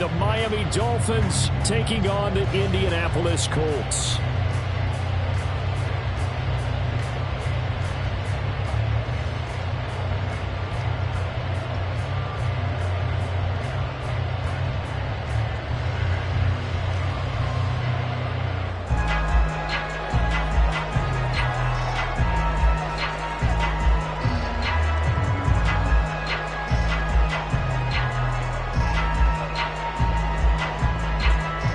The Miami Dolphins taking on the Indianapolis Colts.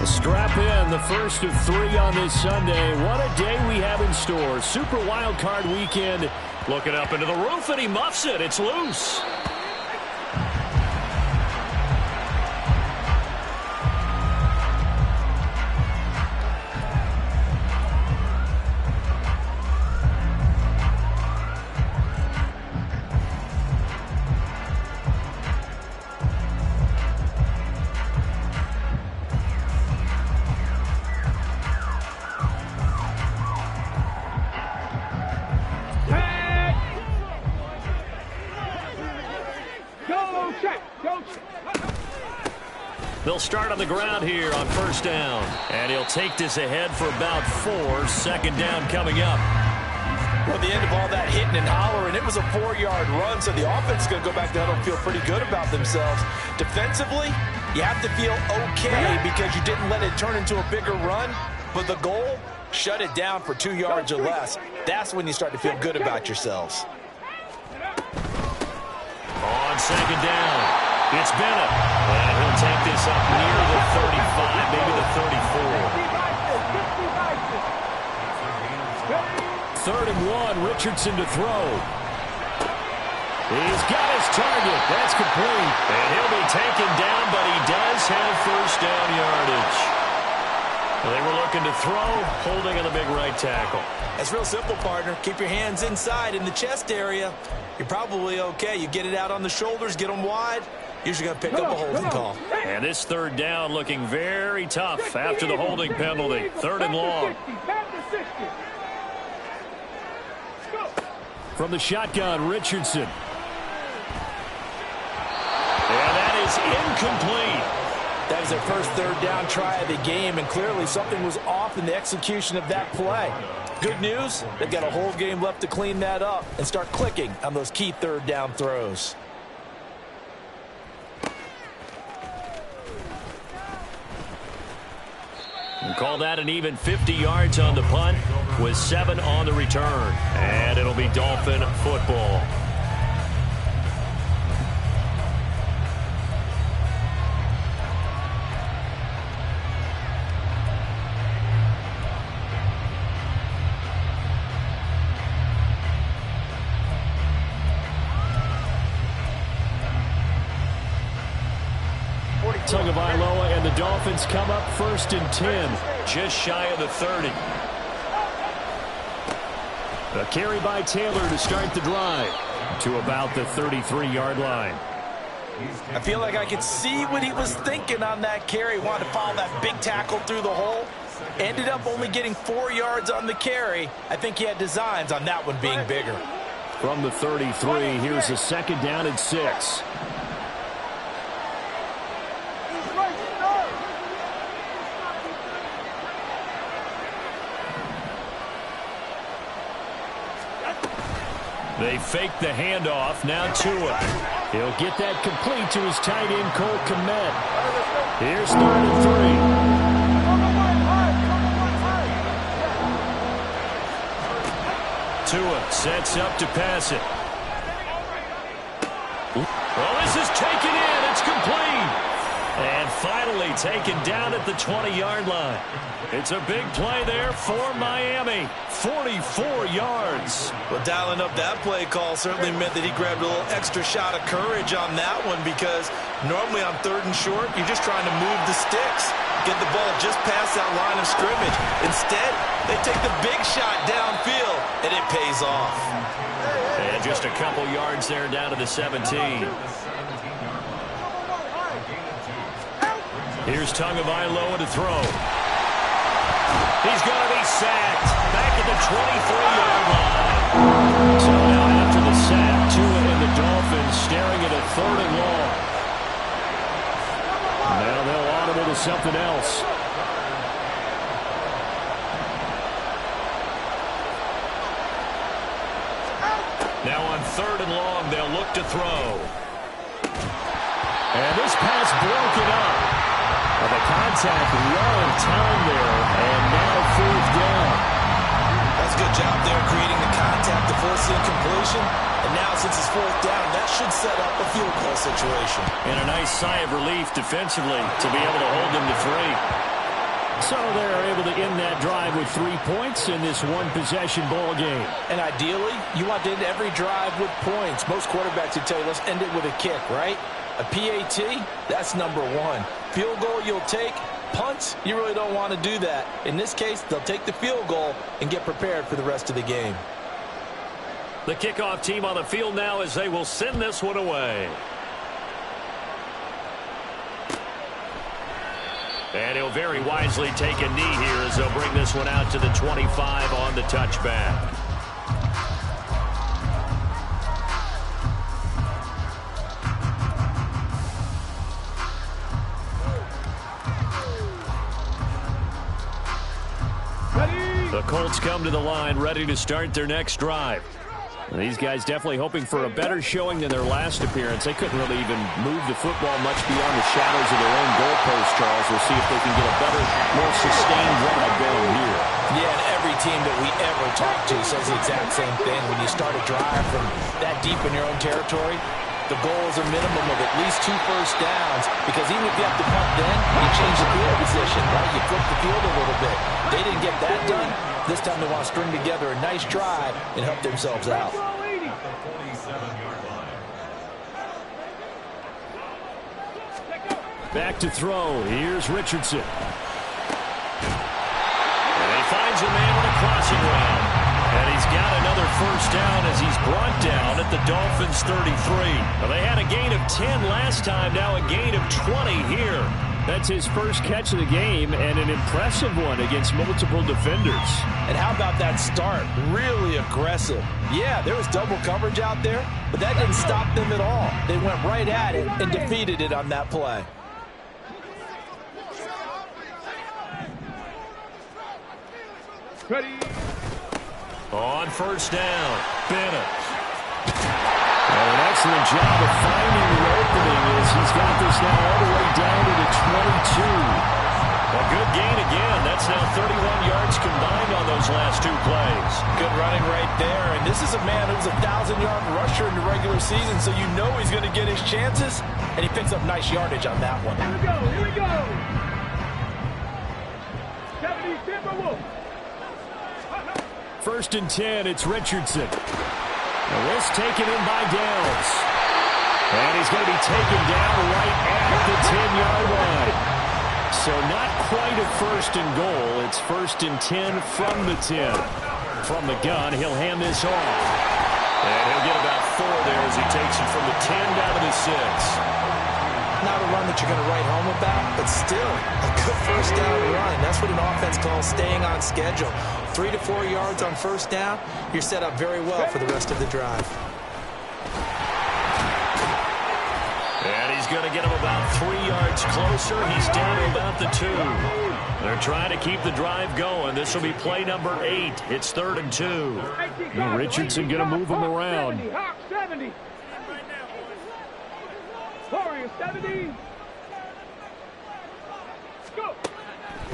Strap in, the first of 3 on this Sunday. What a day we have in store. Super Wild Card Weekend. Looking up into the roof, and he muffs it. It's loose. They'll start on the ground here on first down. And he'll take this ahead for about 4. Second down coming up. Well, the end of all that hitting and hollering, it was a 4-yard run, so the offense is going to go back down and feel pretty good about themselves. Defensively, you have to feel okay because you didn't let it turn into a bigger run. But the goal, shut it down for 2 yards or less. That's when you start to feel good about yourselves. On second down, it's Bennett. And he'll take this up near the 35, maybe the 34. 3rd and 1, Richardson to throw. He's got his target. That's complete. And he'll be taken down, but he does have first down yardage. They were looking to throw, holding on the big right tackle. That's real simple, partner. Keep your hands inside in the chest area. You're probably okay. You get it out on the shoulders, get them wide. Usually going to pick up a holding call. And this 3rd down looking very tough after the holding penalty. 3rd and long. From the shotgun, Richardson. And that is incomplete. That is their first 3rd down try of the game, and clearly something was off in the execution of that play. Good news, they've got a whole game left to clean that up and start clicking on those key 3rd down throws. We'll call that an even 50 yards on the punt with 7 on the return. And it'll be Dolphin football. Tagovailoa and the Dolphins come up 1st and 10, just shy of the 30. A carry by Taylor to start the drive to about the 33-yard line. I feel like I could see what he was thinking on that carry. Wanted to follow that big tackle through the hole. Ended up only getting 4 yards on the carry. I think he had designs on that one being bigger. From the 33, here's a 2nd down and 6. They fake the handoff. Now Tua. He'll get that complete to his tight end, Cole Kmet. Here's 3rd and 3. Tua sets up to pass it. Well, this is taken in. It's complete. And finally taken down at the 20-yard line. It's a big play there for Miami. 44 yards. Well, dialing up that play call certainly meant that he grabbed a little extra shot of courage on that one, because normally on 3rd and short, you're just trying to move the sticks, get the ball just past that line of scrimmage. Instead, they take the big shot downfield, and it pays off. And just a couple yards there down to the 17. Here's Tagovailoa to throw. He's going to be sacked back at the 23-yard line. So now after the sack, Tua and the Dolphins staring at a 3rd and long. Now they'll to something else. Now on 3rd and long, they'll look to throw. And this pass broken up. Well, the contact long time there, and now 4th down. That's a good job there creating the contact to force the incompletion. And now since it's 4th down, that should set up a field goal situation. And a nice sigh of relief defensively to be able to hold them to 3. So they're able to end that drive with 3 points in this one-possession ball game. And ideally, you want to end every drive with points. Most quarterbacks would tell you, let's end it with a kick, right? A PAT, that's number 1. Field goal you'll take. Punts, you really don't want to do that. In this case, they'll take the field goal and get prepared for the rest of the game. The kickoff team on the field now as they will send this one away. And he'll very wisely take a knee here as they'll bring this one out to the 25 on the touchback. The Colts come to the line ready to start their next drive. These guys definitely hoping for a better showing than their last appearance. They couldn't really even move the football much beyond the shadows of their own goalpost, Charles. We'll see if they can get a better, more sustained drive going here. Yeah, and every team that we ever talk to says the exact same thing. When you start a drive from that deep in your own territory, the goal is a minimum of at least 2 first downs, because even if you have to punt then, you change the field position, right? You flip the field a little bit. They didn't get that done. This time they want to string together a nice drive and help themselves out. Back to throw. Here's Richardson. And he finds a man with a crossing route. And he's got another first down as he's brought down at the Dolphins' 33. Well, they had a gain of 10 last time, now a gain of 20 here. That's his first catch of the game, and an impressive one against multiple defenders. And how about that start? Really aggressive. Yeah, there was double coverage out there, but that didn't stop them at all. They went right at it and defeated it on that play. Ready. On first down, Bennett. And an excellent job of finding the opening as he's got this now all the way down to the 22. A good gain again. That's now 31 yards combined on those last 2 plays. Good running right there. And this is a man who's a 1,000-yard rusher in the regular season, so you know he's going to get his chances. And he picks up nice yardage on that one. Here we go. Here we go. 70 Timberwolves. 1st and 10, it's Richardson. And this taken in by Downs. And he's going to be taken down right at the 10-yard line. So not quite a 1st and goal. It's 1st and 10 from the 10. From the gun, he'll hand this off. And he'll get about 4 there as he takes it from the 10 down to the 6. Not a run that you're going to write home about, but still a good first down run. That's what an offense calls staying on schedule. 3 to 4 yards on first down, you're set up very well for the rest of the drive. And he's going to get him about 3 yards closer. He's down to about the 2. They're trying to keep the drive going. This will be play number 8. It's 3rd and 2. And Richardson going to move him around. 70. Warriors 70. Go.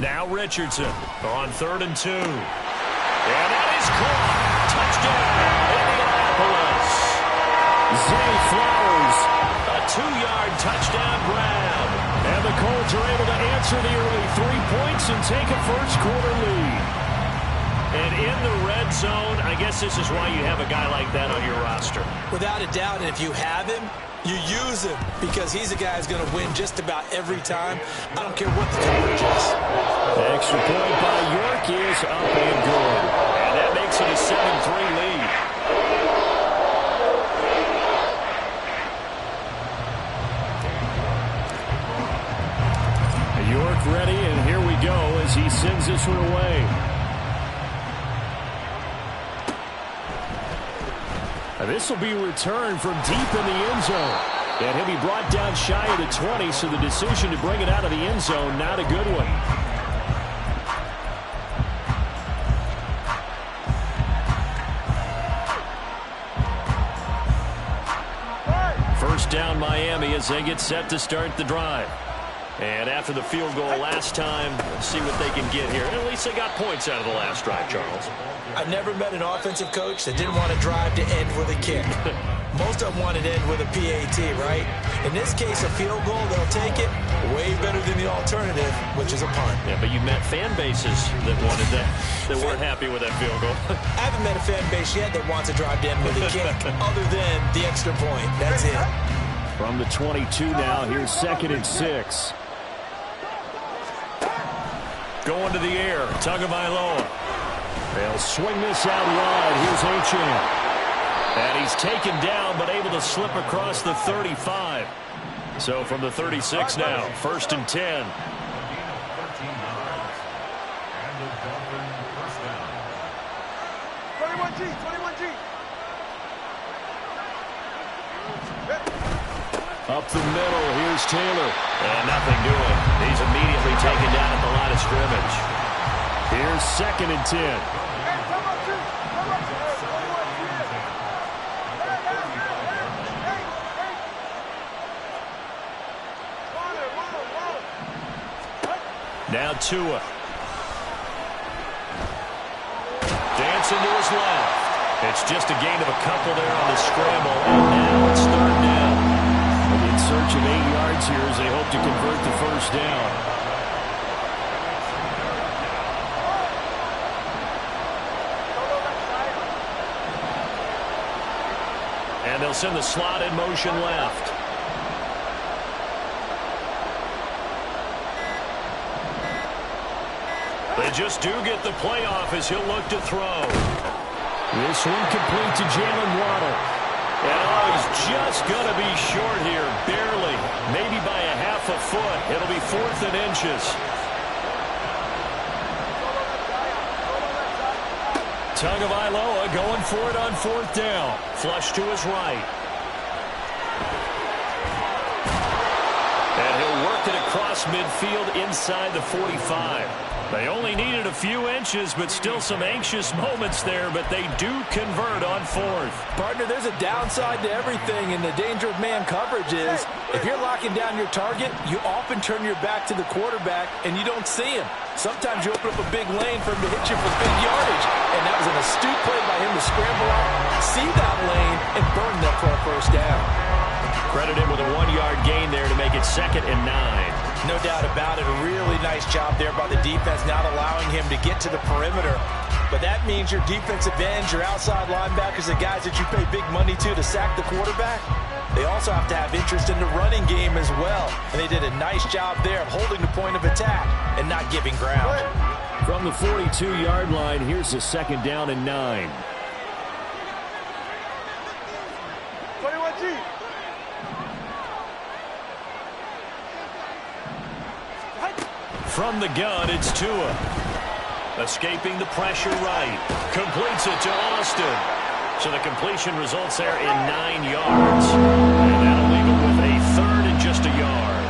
Now Richardson on 3rd and 2. And that is caught. Touchdown, Indianapolis. Zay Flowers, a 2-yard touchdown grab. And the Colts are able to answer the early 3 points and take a first-quarter lead. And in the red zone, I guess this is why you have a guy like that on your roster. Without a doubt, and if you have him, you use him because he's a guy who's going to win just about every time. I don't care what the coverage is. The extra point by York is up and good. And that makes it a 7-3 lead. York ready, and here we go as he sends this one away. This will be returned from deep in the end zone. And he'll be brought down shy of the 20, so the decision to bring it out of the end zone, not a good one. First down Miami as they get set to start the drive. And after the field goal last time, let's see what they can get here. At least they got points out of the last drive, Charles. I've never met an offensive coach that didn't want to drive to end with a kick. Most of them wanted to end with a PAT, right? In this case, a field goal, they'll take it. Way better than the alternative, which is a punt. Yeah, but you met fan bases that wanted that, that weren't happy with that field goal. I haven't met a fan base yet that wants to drive to end with a kick, other than the extra point. That's it. From the 22 now, here's 2nd and 6. Going to the air, Tagovailoa. They'll swing this out wide. Here's Achane. And he's taken down, but able to slip across the 35. So from the 36 now, 1st and 10. Up the middle, here's Taylor. And nothing doing. He's immediately taken down at the line of scrimmage. Here's 2nd and 10. Now Tua. Dancing to his left. It's just a gain of a couple there on the scramble. And now it's 3rd down. In search of 8 yards here as they hope to convert the 1st down. And they'll send the slot in motion left. They just do get the playoff as he'll look to throw. This one complete to Jalen Waddle. And he's just going to be short here, barely. Maybe by a half a foot. It'll be 4th and inches. Tagovailoa going for it on 4th down. Flush to his right. And he'll work it across midfield inside the 45. They only needed a few inches, but still some anxious moments there, but they do convert on 4th. Partner, there's a downside to everything, and the danger of man coverage is if you're locking down your target, you often turn your back to the quarterback, and you don't see him. Sometimes you open up a big lane for him to hit you for big yardage, and that was an astute play by him to scramble out, see that lane, and burn them for a 1st down. Credited with a 1-yard gain there to make it 2nd and 9. No doubt about it. A really nice job there by the defense, not allowing him to get to the perimeter. But that means your defensive ends, your outside linebackers, the guys that you pay big money to sack the quarterback, they also have to have interest in the running game as well. And they did a nice job there of holding the point of attack and not giving ground. From the 42-yard line, here's the 2nd down and 9. 21G. From the gun, it's Tua. Escaping the pressure right. Completes it to Austin. So the completion results there in 9 yards. And that'll leave it with a 3rd and just a yard.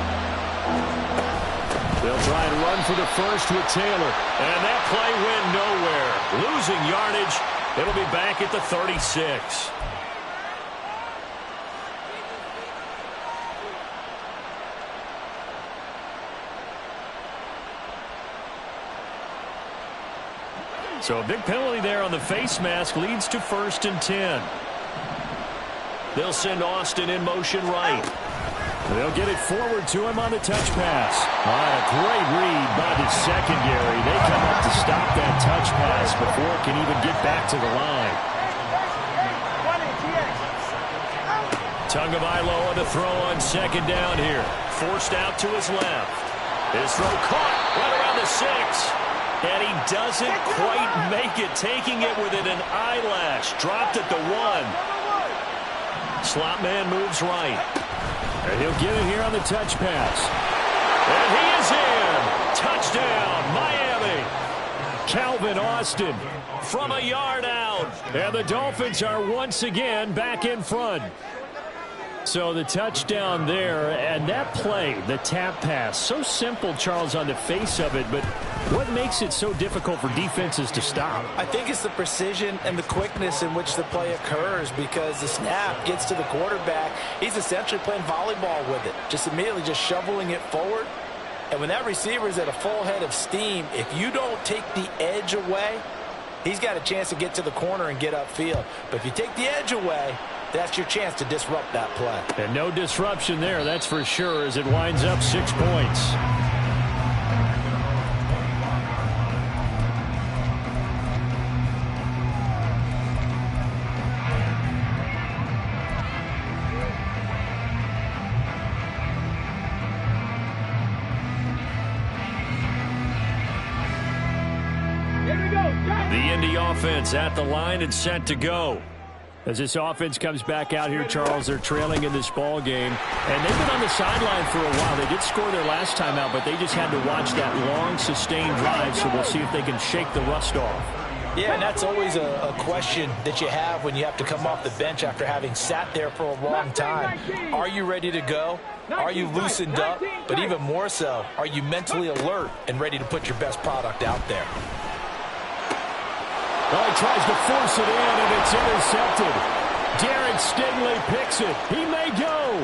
They'll try and run for the 1st with Taylor. And that play went nowhere. Losing yardage. It'll be back at the 36. So a big penalty there on the face mask leads to 1st and 10. They'll send Austin in motion right. They'll get it forward to him on the touch pass. A great read by the secondary. They come up to stop that touch pass before it can even get back to the line. Tagovailoa to throw on 2nd down here. Forced out to his left. His throw caught right around the 6. And he doesn't quite make it, taking it within an eyelash. Dropped at the 1. Slot man moves right. And he'll get it here on the touch pass. And he is in. Touchdown, Miami. Calvin Austin from a yard out. And the Dolphins are once again back in front. So the touchdown there, and that play, the tap pass, so simple, Charles, on the face of it, but what makes it so difficult for defenses to stop? I think it's the precision and the quickness in which the play occurs, because the snap gets to the quarterback. He's essentially playing volleyball with it, just immediately just shoveling it forward. And when that receiver is at a full head of steam, if you don't take the edge away, he's got a chance to get to the corner and get upfield. But if you take the edge away, that's your chance to disrupt that play. And no disruption there, that's for sure, as it winds up 6 points. The Indy offense at the line and set to go. As this offense comes back out here, Charles, they're trailing in this ball game. And they've been on the sideline for a while. They did score their last time out, but they just had to watch that long, sustained drive, so we'll see if they can shake the rust off. Yeah, and that's always a question that you have when you have to come off the bench after having sat there for a long time. Are you ready to go? Are you loosened up? But even more so, are you mentally alert and ready to put your best product out there? Well, he tries to force it in, and it's intercepted. Derek Stingley picks it. He may go.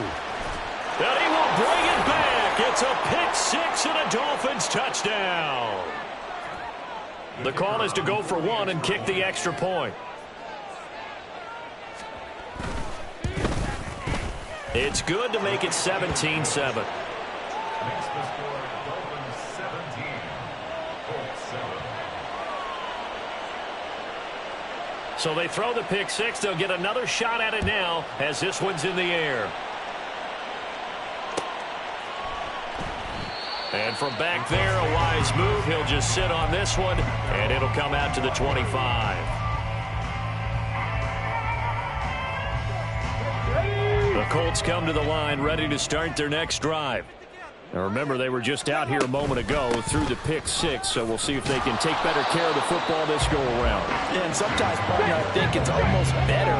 And he will bring it back. It's a pick six and a Dolphins touchdown. The call is to go for one and kick the extra point. It's good to make it 17-7. So they throw the pick six. They'll get another shot at it now as this one's in the air. And from back there, a wise move. He'll just sit on this one, and it'll come out to the 25. The Colts come to the line, ready to start their next drive. Now remember, they were just out here a moment ago through the pick six, so we'll see if they can take better care of the football this go-around. Yeah, and sometimes, partner, I think it's almost better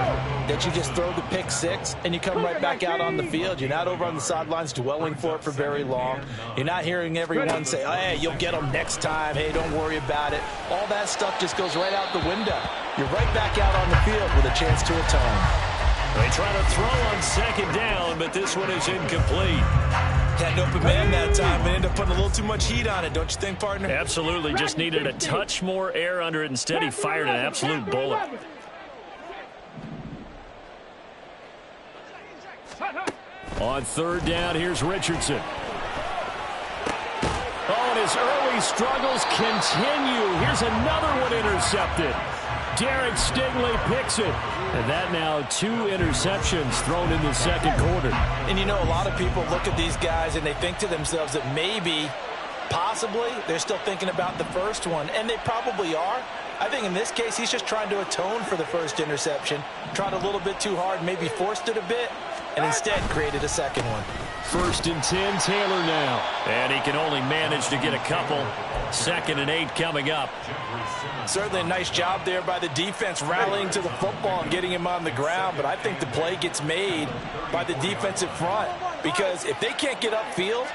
that you just throw the pick six and you come right back out on the field. You're not over on the sidelines dwelling for it for very long. You're not hearing everyone say, oh, hey, you'll get them next time. Hey, don't worry about it. All that stuff just goes right out the window. You're right back out on the field with a chance to atone. They try to throw on second down, but this one is incomplete. Had an open man that time and ended up putting a little too much heat on it, don't you think, partner? Absolutely. Just needed a touch more air under it. Instead, he fired an absolute bullet. On third down, here's Richardson. Oh, and his early struggles continue. Here's another one intercepted. Derek Stingley picks it. And that now 2 interceptions thrown in the second quarter. And you know, a lot of people look at these guys and they think to themselves that maybe, possibly, they're still thinking about the first one. And they probably are. I think in this case, he's just trying to atone for the first interception. Tried a little bit too hard, maybe forced it a bit, and instead created a second one. 1st and 10, Taylor now. And he can only manage to get a couple. 2nd and 8 coming up. Certainly a nice job there by the defense rallying to the football and getting him on the ground, but I think the play gets made by the defensive front, because if they can't get upfield,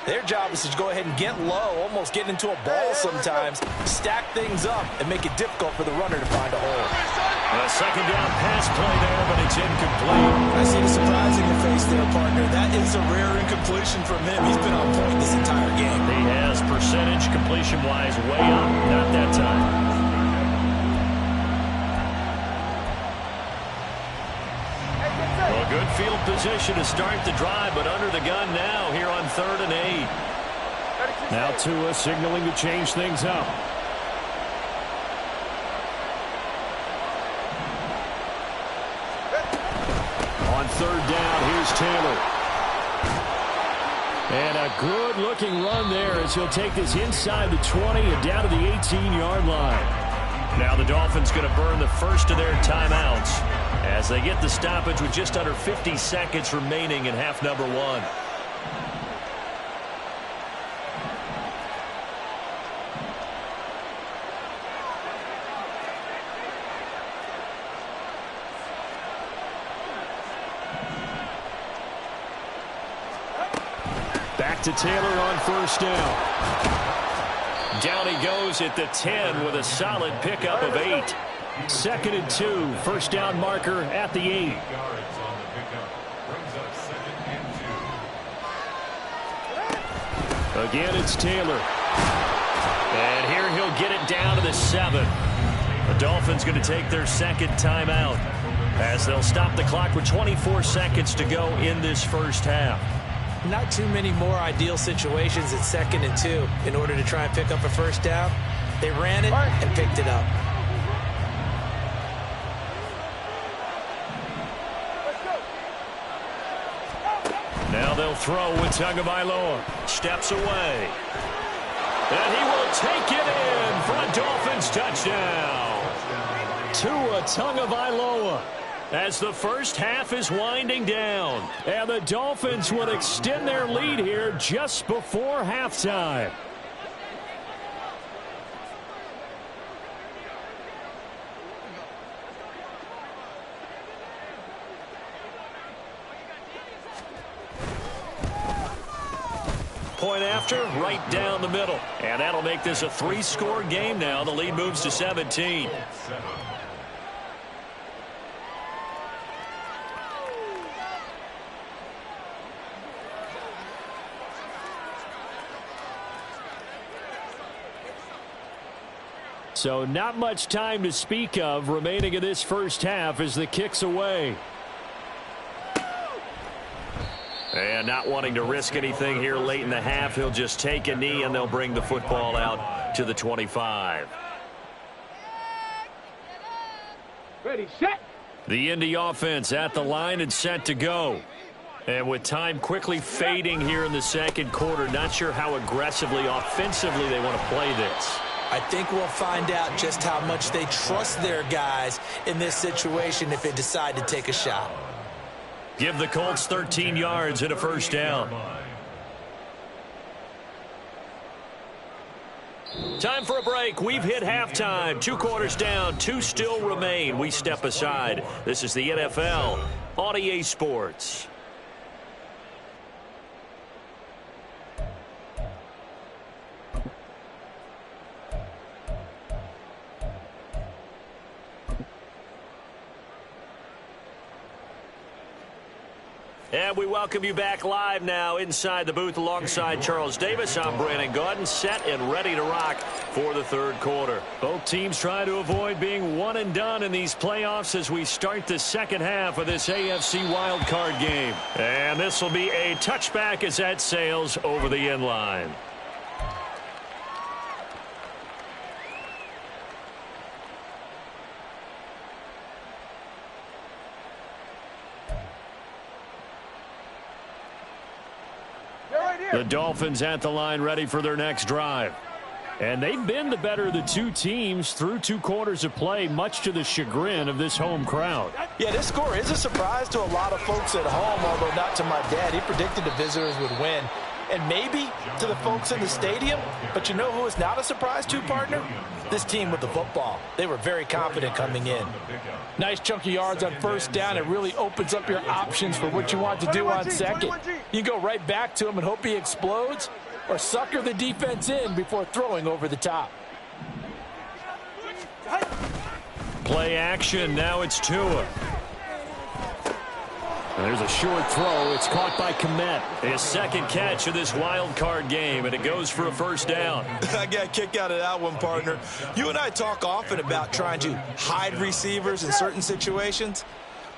their job is to go ahead and get low, almost get into a ball sometimes, stack things up, and make it difficult for the runner to find a hole. A second down pass play there, but it's incomplete. I see the surprise in your face there, partner. That is a rare incompletion from him. He's been on point this entire game. He has, percentage completion-wise, way up. Not that time. Well, good field position to start the drive, but under the gun now here on 3rd and 8. Now Tua signaling to change things up. On 3rd down, here's Taylor. And a good-looking run there as he'll take this inside the 20 and down to the 18-yard line. Now the Dolphins going to burn the first of their timeouts as they get the stoppage with just under 50 seconds remaining in half number 1. back to Taylor on first down. Down he goes at the 10 with a solid pickup of 8. 2nd and 2. First down marker at the 8. Again, it's Taylor. And here he'll get it down to the 7. The Dolphins going to take their second timeout as they'll stop the clock with 24 seconds to go in this first half. Not too many more ideal situations at 2nd and 2 in order to try and pick up a first down. They ran it and picked it up. Now they'll throw with Tagovailoa. Steps away. And he will take it in for a Dolphins touchdown. Tua Tagovailoa. As the first half is winding down. And the Dolphins will extend their lead here just before halftime. Point after, right down the middle. And that'll make this a 3-score game now. The lead moves to 17. So not much time to speak of remaining in this first half as the kick's away. And not wanting to risk anything here late in the half, he'll just take a knee and they'll bring the football out to the 25. Ready, set. The Indy offense at the line and set to go. And with time quickly fading here in the second quarter, not sure how aggressively, offensively they want to play this. I think we'll find out just how much they trust their guys in this situation if they decide to take a shot. Give the Colts 13 yards and a first down. Time for a break. We've hit halftime. 2 quarters down, 2 still remain. We step aside. This is the NFL on EA Sports. And we welcome you back live now inside the booth alongside Charles Davis. I'm Brandon Gaudin, set and ready to rock for the third quarter. Both teams trying to avoid being one and done in these playoffs as we start the second half of this AFC wildcard game. And this will be a touchback as that sails over the end line. The Dolphins at the line ready for their next drive. And they've been the better of the two teams through 2 quarters of play, much to the chagrin of this home crowd. Yeah, this score is a surprise to a lot of folks at home, although not to my dad. He predicted the visitors would win. And maybe to the folks in the stadium. But you know who is not a surprise to, partner? This team with the football. They were very confident coming in. Nice chunk of yards on first down. It really opens up your options for what you want to do on second. You go right back to him and hope he explodes, or sucker the defense in before throwing over the top. Play action. Now it's Tua. There's a short throw. It's caught by Kmet. His second catch of this wild card game, and it goes for a first down. I got a kick out of that one, partner. You and I talk often about trying to hide receivers in certain situations,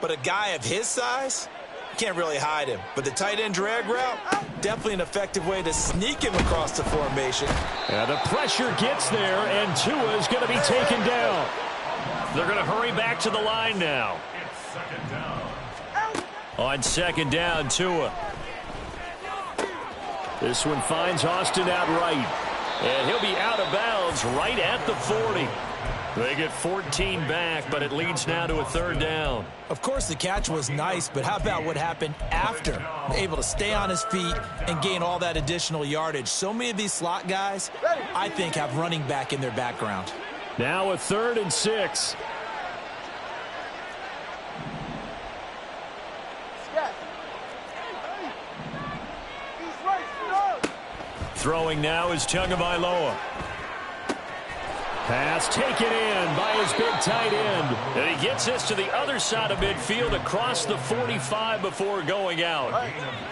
but a guy of his size, can't really hide him. But the tight end drag route, definitely an effective way to sneak him across the formation. The pressure gets there, and Tua is going to be taken down. They're going to hurry back to the line now. On second down, Tua. This one finds Austin outright. And he'll be out of bounds right at the 40. They get 14 back, but it leads now to a third down. Of course, the catch was nice, but how about what happened after? Able to stay on his feet and gain all that additional yardage. So many of these slot guys, I think, have running back in their background. Now a 3rd and 6. Throwing now is Tagovailoa. Pass taken in by his big tight end. And he gets this to the other side of midfield across the 45 before going out.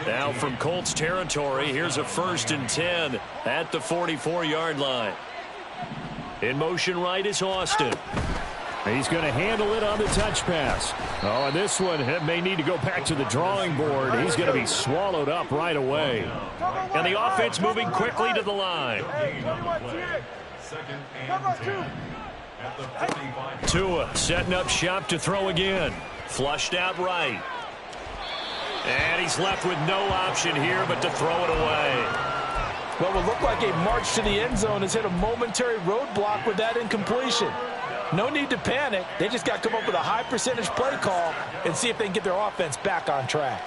Now from Colts territory, here's a 1st and 10 at the 44-yard line. In motion right is Austin. He's going to handle it on the touch pass. Oh, and this one may need to go back to the drawing board. He's going to be swallowed up right away. And the offense moving quickly to the line. Tua setting up shop to throw again. Flushed out right. And he's left with no option here but to throw it away. What will look like a march to the end zone has hit a momentary roadblock with that incompletion. No need to panic. They just got to come up with a high percentage play call and see if they can get their offense back on track.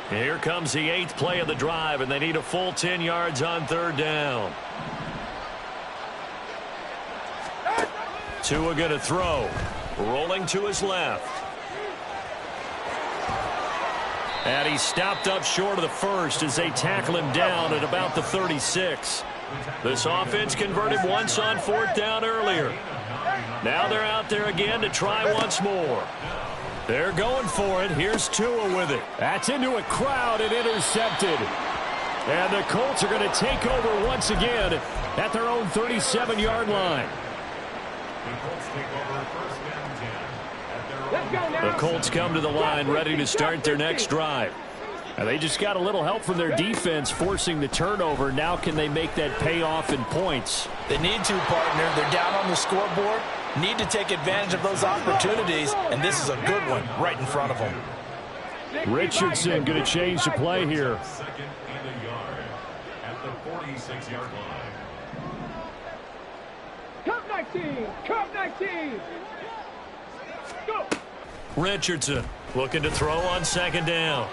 Here comes the 8th play of the drive, and they need a full 10 yards on 3rd down. Tua going to throw. Rolling to his left. And he's stopped up short of the first as they tackle him down at about the 36. This offense converted once on 4th down earlier. Now they're out there again to try once more. They're going for it. Here's Tua with it. That's into a crowd and intercepted. And the Colts are going to take over once again at their own 37-yard line. The Colts come to the line ready to start their next drive. And they just got a little help from their defense forcing the turnover. Now can they make that pay off in points? They need to, partner. They're down on the scoreboard. Need to take advantage of those opportunities. And this is a good one right in front of them. Richardson going to change the play here. Cup 19! Cup 19! Go! Richardson looking to throw on 2nd down.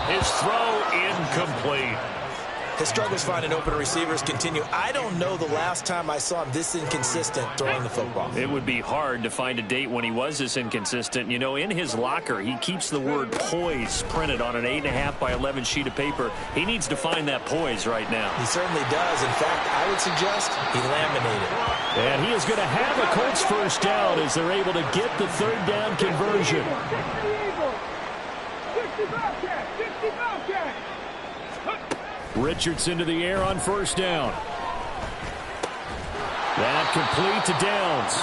His throw incomplete. His struggles finding open receivers continue. I don't know the last time I saw him this inconsistent throwing the football. It would be hard to find a date when he was this inconsistent. You know, in his locker, he keeps the word poise printed on an 8.5 by 11 sheet of paper. He needs to find that poise right now. He certainly does. In fact, I would suggest he laminated. And he is going to have a Colts 1st down as they're able to get the 3rd down conversion. 60 Bobcat! 60 Bobcat! Richardson to the air on 1st down. That complete to Downs.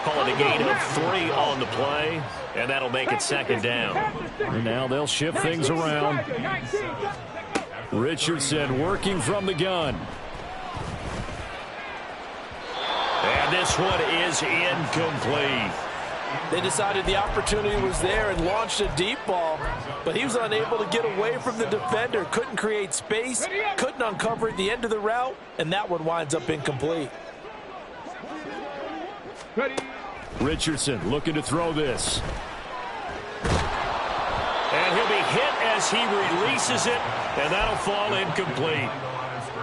Call it a gain of 3 on the play, and that'll make it 2nd down. And now they'll shift things around. Richardson working from the gun. And this one is incomplete. They decided the opportunity was there and launched a deep ball, but he was unable to get away from the defender, couldn't create space, couldn't uncover at the end of the route, and that one winds up incomplete. Richardson looking to throw this. And he'll be hit as he releases it, and that'll fall incomplete.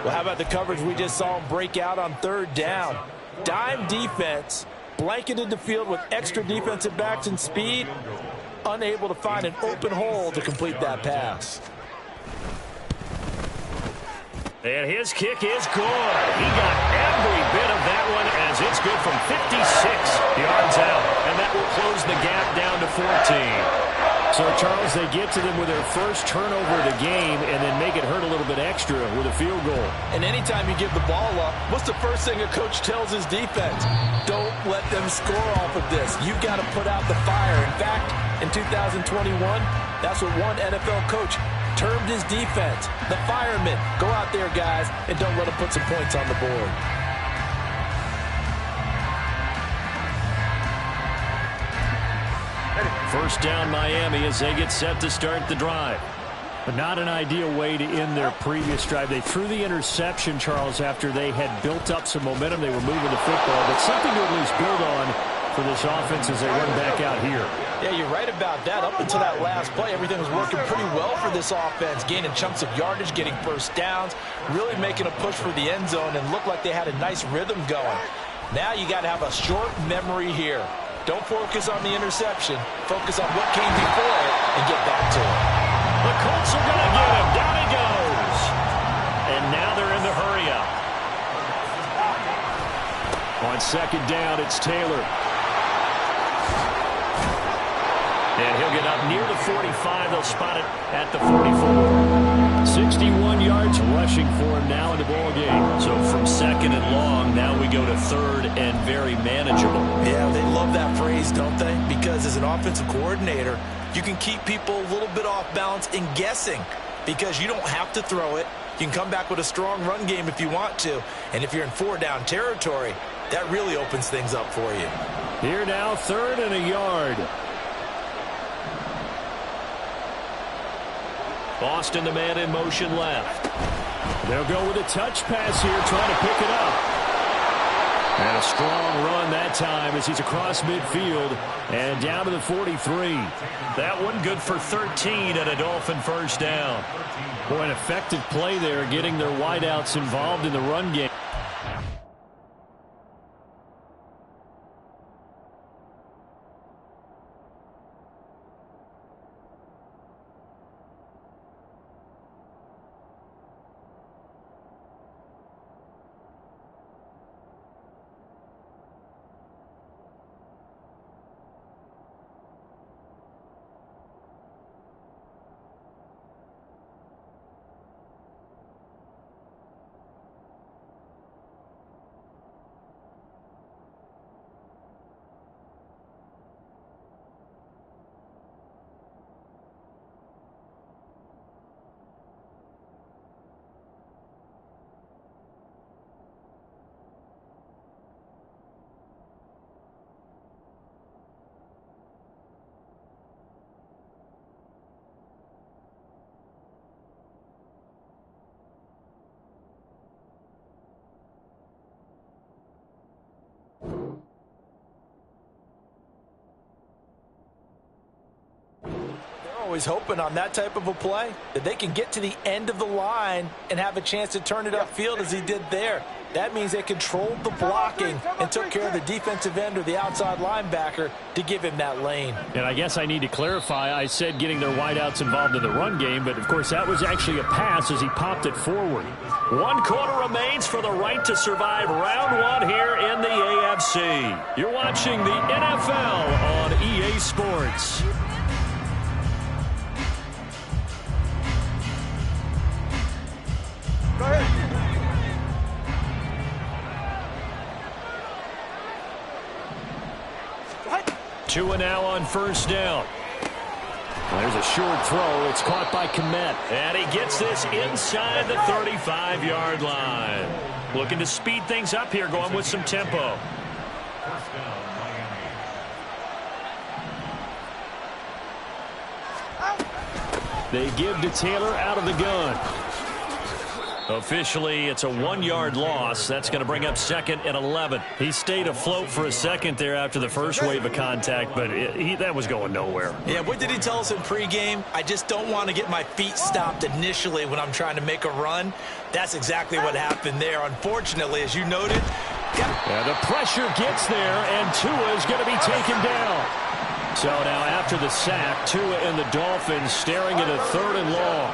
Well, how about the coverage we just saw him break out on 3rd down? Dime defense, blanketed the field with extra defensive backs and speed, unable to find an open hole to complete that pass. And his kick is good. He got every bit of that one as it's good from 56 yards out. And that will close the gap down to 14. So, Charles, they get to them with their first turnover of the game and then make it hurt a little bit extra with a field goal. And anytime you give the ball up, what's the first thing a coach tells his defense? Don't let them score off of this. You've got to put out the fire. In fact, in 2021, that's what one NFL coach termed his defense. The firemen. Go out there, guys, and don't let them put some points on the board. First down Miami as they get set to start the drive. But not an ideal way to end their previous drive. They threw the interception, Charles, after they had built up some momentum. They were moving the football, but something to at least build on for this offense as they run back out here. Yeah, you're right about that. Up until that last play, everything was working pretty well for this offense, gaining chunks of yardage, getting first downs, really making a push for the end zone, and looked like they had a nice rhythm going. Now you got to have a short memory here. Don't focus on the interception. Focus on what came before it and get back to it. The Colts are going to get him. Down he goes. And now they're in the hurry-up. On second down, it's Taylor. And he'll get up near the 45. They'll spot it at the 44. 61 yards rushing for him now in the ballgame. So from second and long, now we go to third and very manageable. Yeah, they love that phrase, don't they? Because as an offensive coordinator, you can keep people a little bit off balance and guessing because you don't have to throw it. You can come back with a strong run game if you want to. And if you're in four-down territory, that really opens things up for you. Here now, third and a yard. Boston, the man in motion left. They'll go with a touch pass here, trying to pick it up. And a strong run that time as he's across midfield and down to the 43. That one good for 13 and a Dolphin first down. Boy, an effective play there, getting their wideouts involved in the run game. Always hoping on that type of a play that they can get to the end of the line and have a chance to turn it upfield as he did there. That means they controlled the blocking and took care of the defensive end or the outside linebacker to give him that lane. And I guess I need to clarify, I said getting their wideouts involved in the run game, but of course that was actually a pass as he popped it forward. 1 quarter remains for the right to survive round one here in the AFC. You're watching the NFL on EA Sports. Go ahead. Tua now on first down. There's a short throw. It's caught by Komet. And he gets this inside the 35-yard line. Looking to speed things up here, going with some tempo. They give to Taylor out of the gun. Officially, it's a 1-yard loss. That's going to bring up second and 11. He stayed afloat for a second there after the first wave of contact, but that was going nowhere. Yeah, what did he tell us in pregame? I just don't want to get my feet stopped initially when I'm trying to make a run. That's exactly what happened there. Unfortunately, as you noted. Yeah, the pressure gets there, and Tua is going to be taken down. So now after the sack, Tua and the Dolphins staring at a third and long.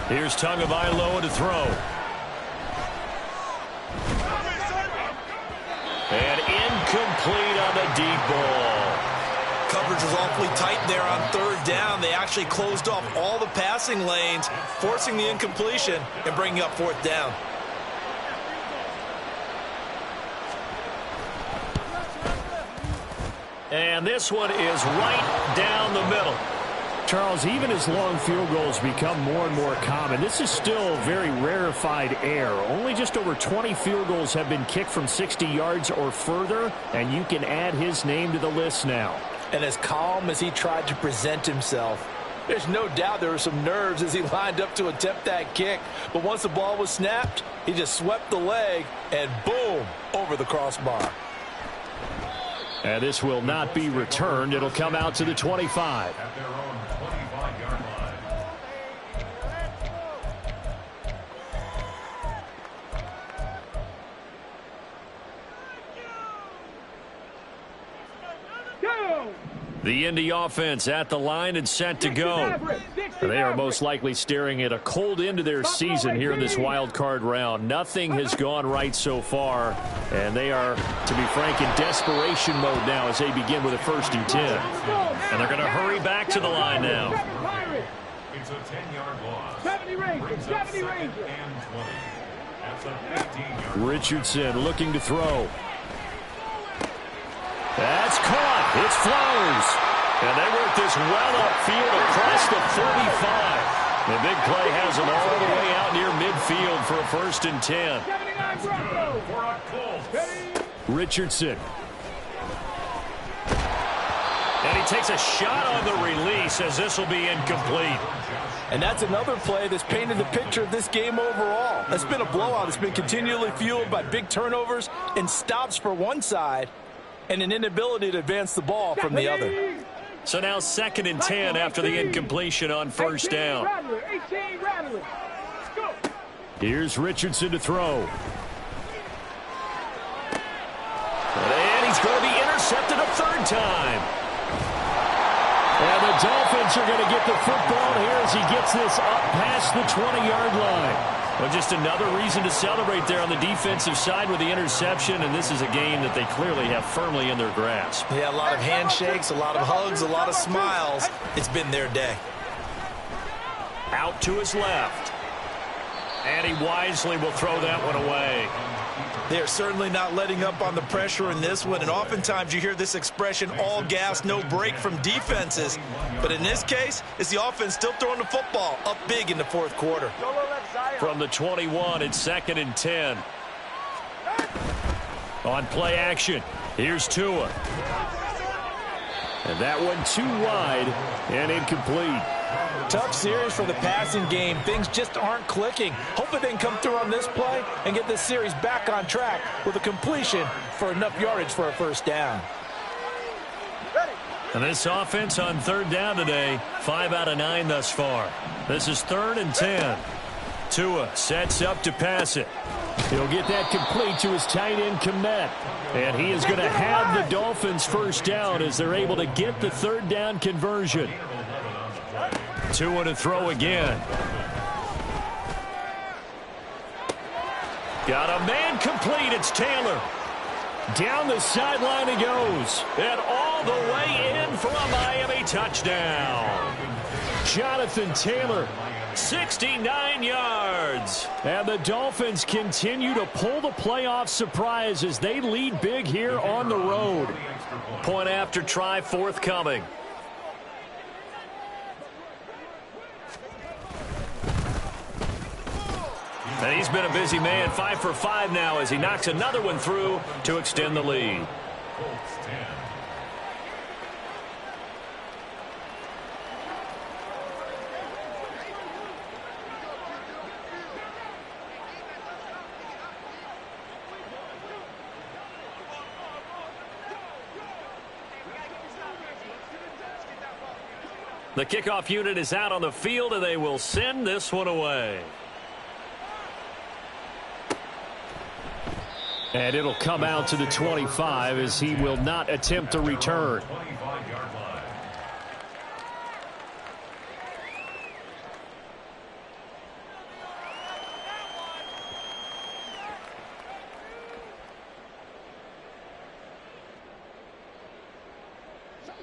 Here's Tagovailoa to throw. And incomplete on the deep ball. Coverage was awfully tight there on third down. They actually closed off all the passing lanes, forcing the incompletion and bringing up fourth down. And this one is right down the middle. Charles, even as long field goals become more and more common, this is still very rarefied air. Only just over 20 field goals have been kicked from 60 yards or further, and you can add his name to the list now. And as calm as he tried to present himself, there's no doubt there were some nerves as he lined up to attempt that kick. But once the ball was snapped, he just swept the leg and boom, over the crossbar. And this will not be returned. It'll come out to the 25. Go! The Indy offense at the line and set to go. They are most likely staring at a cold end to their season here in this wild card round. Nothing has gone right so far, and they are, to be frank, in desperation mode now as they begin with a 1st and 10. And they're going to hurry back to the line now. It's a 10-yard loss. 70 Rangers, 70 Rangers. And 20. That's a 15-yard. Richardson looking to throw. That's caught. It flows. And they work this well upfield across the 35. The big play has them all the way out near midfield for a 1st and 10. Richardson. And he takes a shot on the release as this will be incomplete. And that's another play that's painted the picture of this game overall. It's been a blowout. It's been continually fueled by big turnovers and stops for one side and an inability to advance the ball from the other. So now 2nd and 10 after the incompletion on 1st down. Here's Richardson to throw. And he's going to be intercepted a 3rd time. And the Dolphins are going to get the football here as he gets this up past the 20-yard line. Well, just another reason to celebrate there on the defensive side with the interception, and this is a game that they clearly have firmly in their grasp. Yeah, a lot of handshakes, a lot of hugs, a lot of smiles. It's been their day. Out to his left. And he wisely will throw that one away. They're certainly not letting up on the pressure in this one, and oftentimes you hear this expression, all gas, no break from defenses. But in this case, it's the offense still throwing the football up big in the 4th quarter. From the 21, it's 2nd and 10. On play action, here's Tua. And that one too wide and incomplete. Tough series for the passing game. Things just aren't clicking. Hopefully they can come through on this play and get this series back on track with a completion for enough yardage for a 1st down. And this offense on 3rd down today, 5 out of 9 thus far. This is 3rd and 10. Tua sets up to pass it. He'll get that complete to his tight end, Kmet. And he is going to have the Dolphins 1st down as they're able to get the 3rd down conversion. Tua to throw again. Got a man complete. It's Taylor. Down the sideline he goes. And all the way in for a Miami touchdown. Jonathan Taylor, 69 yards. And the Dolphins continue to pull the playoff surprise as they lead big here on the road. Point after try forthcoming. And he's been a busy man, 5 for 5 now as he knocks another one through to extend the lead. The kickoff unit is out on the field, and they will send this one away. And it'll come out to the 25 as he will not attempt to return.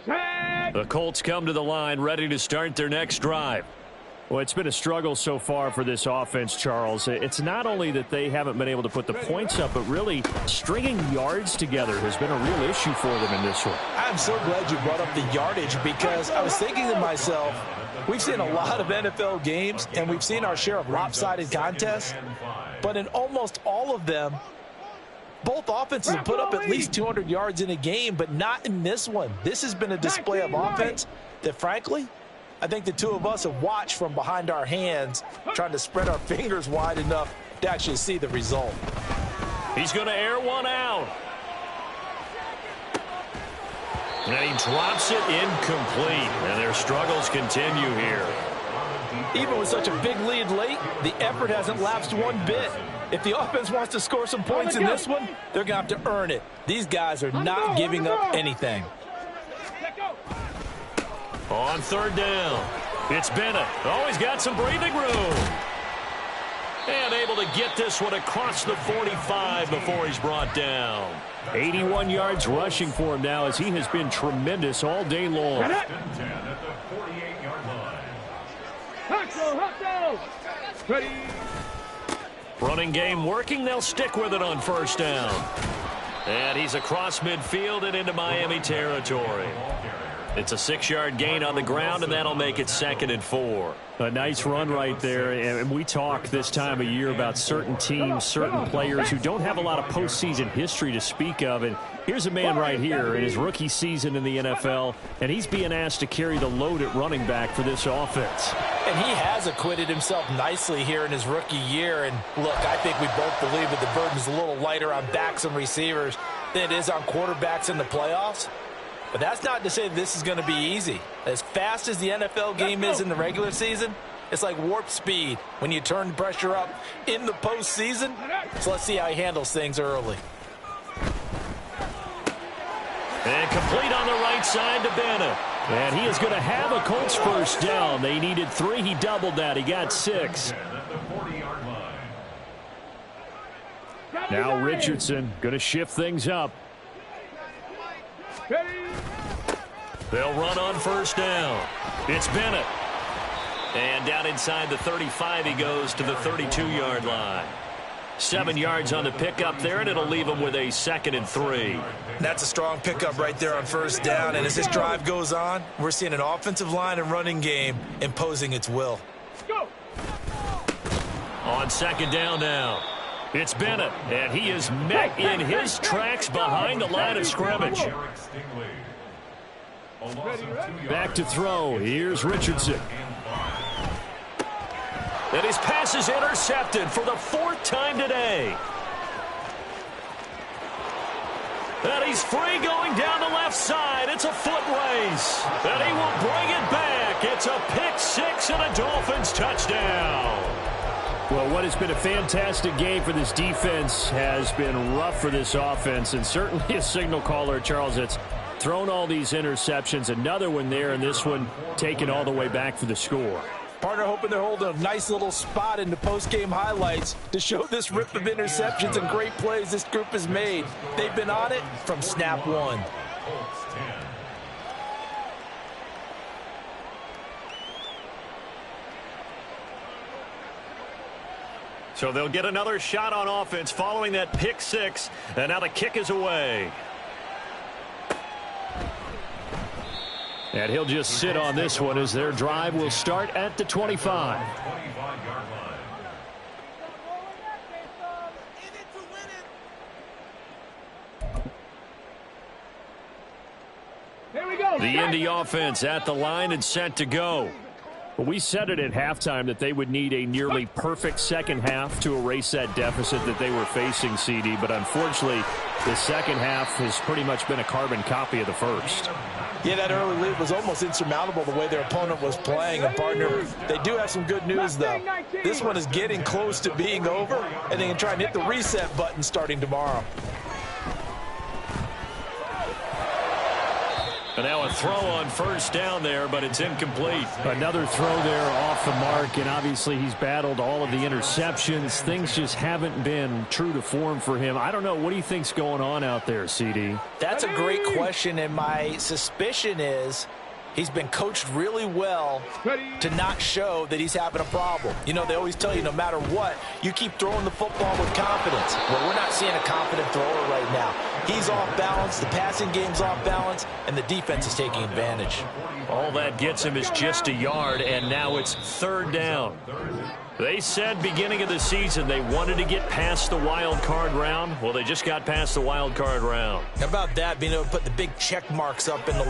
The Colts come to the line ready to start their next drive. Well, it's been a struggle so far for this offense, Charles. It's not only that they haven't been able to put the points up, but really stringing yards together has been a real issue for them in this one. I'm so glad you brought up the yardage because I was thinking to myself, we've seen a lot of NFL games and we've seen our share of lopsided contests, but in almost all of them, both offenses have put up at least 200 yards in a game, but not in this one. This has been a display of offense that, frankly, I think the two of us have watched from behind our hands, trying to spread our fingers wide enough to actually see the result. He's going to air one out. And he drops it incomplete. And their struggles continue here. Even with such a big lead late, the effort hasn't lapsed one bit. If the offense wants to score some points in this one, they're going to have to earn it. These guys are not giving up anything. On third down, it's Bennett. Oh, he's got some breathing room. And able to get this one across the 45 before he's brought down. 81 yards rushing for him now as he has been tremendous all day long. At the 48-yard line. Ready. Running game working. They'll stick with it on first down. And he's across midfield and into Miami territory. It's a 6-yard gain on the ground, and that'll make it 2nd and 4. A nice run right there, and we talk this time of year about certain teams, certain players who don't have a lot of postseason history to speak of, and here's a man right here in his rookie season in the NFL, and he's being asked to carry the load at running back for this offense. And he has acquitted himself nicely here in his rookie year, and look, I think we both believe that the burden's a little lighter on backs and receivers than it is on quarterbacks in the playoffs. But that's not to say that this is going to be easy. As fast as the NFL game is in the regular season, it's like warp speed when you turn the pressure up in the postseason. So let's see how he handles things early. And complete on the right side to Bennett. And he is going to have a Colts first down. They needed 3. He doubled that. He got 6. At the 40-yard line. Now Richardson going to shift things up. They'll run on first down. It's Bennett. And down inside the 35, he goes to the 32-yard line. 7 yards on the pickup there, and it'll leave him with a 2nd and 3. That's a strong pickup right there on first down. And as this drive goes on, we're seeing an offensive line and running game imposing its will. On 2nd down now, it's Bennett, and he is met in his tracks behind the line of scrimmage. Back to throw. Here's Richardson. And his pass is intercepted for the 4th time today. And he's free going down the left side. It's a foot race. And he will bring it back. It's a pick 6 and a Dolphins touchdown. Well, what has been a fantastic game for this defense has been rough for this offense, and certainly a signal caller, Charles, that's thrown all these interceptions. Another one there, and this one taken all the way back for the score. Partner hoping they're holding a nice little spot in the post-game highlights to show this rip of interceptions and great plays this group has made. They've been on it from snap one. So they'll get another shot on offense following that pick 6, and now the kick is away. And he'll just sit on this one as their drive will start at the 25. 25-yard line. The Indy offense at the line and set to go. But we said it at halftime that they would need a nearly perfect second half to erase that deficit that they were facing, CD. But unfortunately, the second half has pretty much been a carbon copy of the first. Yeah, that early lead was almost insurmountable the way their opponent was playing. And, partner, they do have some good news, though. This one is getting close to being over, and they can try and hit the reset button starting tomorrow. And now a throw on first down there, but it's incomplete. Another throw there off the mark, and obviously he's battled all of the interceptions. Things just haven't been true to form for him. I don't know. What do you think's going on out there, CD? That's a great question, and my suspicion is he's been coached really well to not show that he's having a problem. You know, they always tell you no matter what, you keep throwing the football with confidence. Well, we're not seeing a confident thrower right now. He's off balance, the passing game's off balance, and the defense is taking advantage. All that gets him is just a yard, and now it's third down. They said beginning of the season they wanted to get past the wild card round. Well, they just got past the wild card round. How about that, being able to put the big check marks up in the